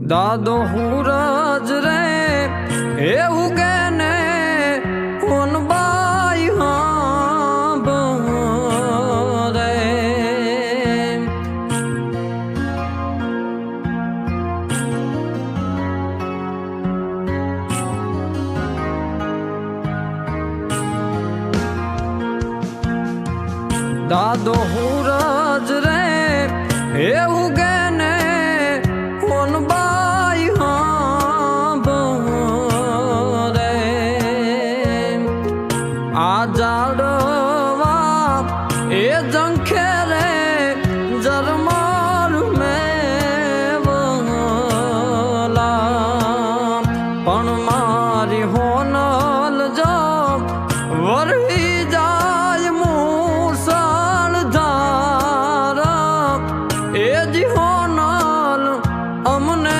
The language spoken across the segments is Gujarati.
દાદો હુરજ રે એવું કે ને બાઈ રે દાદો હુરજ રે એવું કે ને બાઈ રે આ જાડવા એ જંખે રે જરમાર મેવલા પણ મારી હોનલ જો વરહી જાય મૂસળ ધાર એ જ હોનલ અમને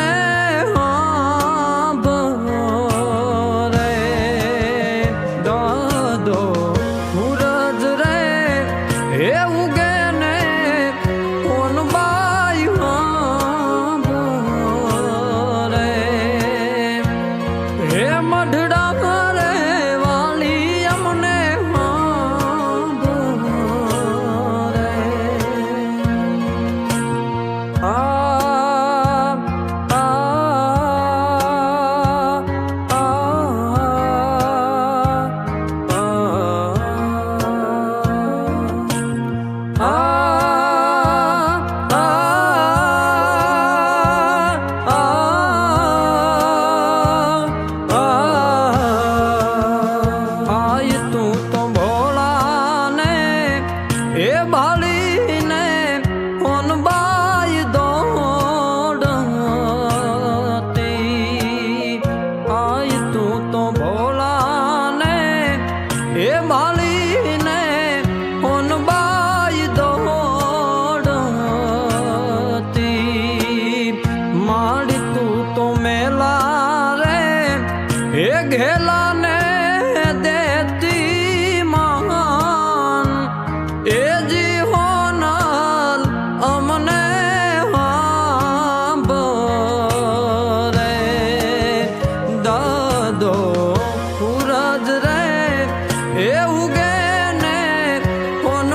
એવું કે ને કોણ બાઈ રે હે મઢડા રે વાલી અમને રે એ ભાળીને કોણ બાઈ દોડતી આય તું તો ભોળાને એ ભાળીને કોણ બાઈ દોડતી માડી તું તો મેલા રે એ ઘેલાને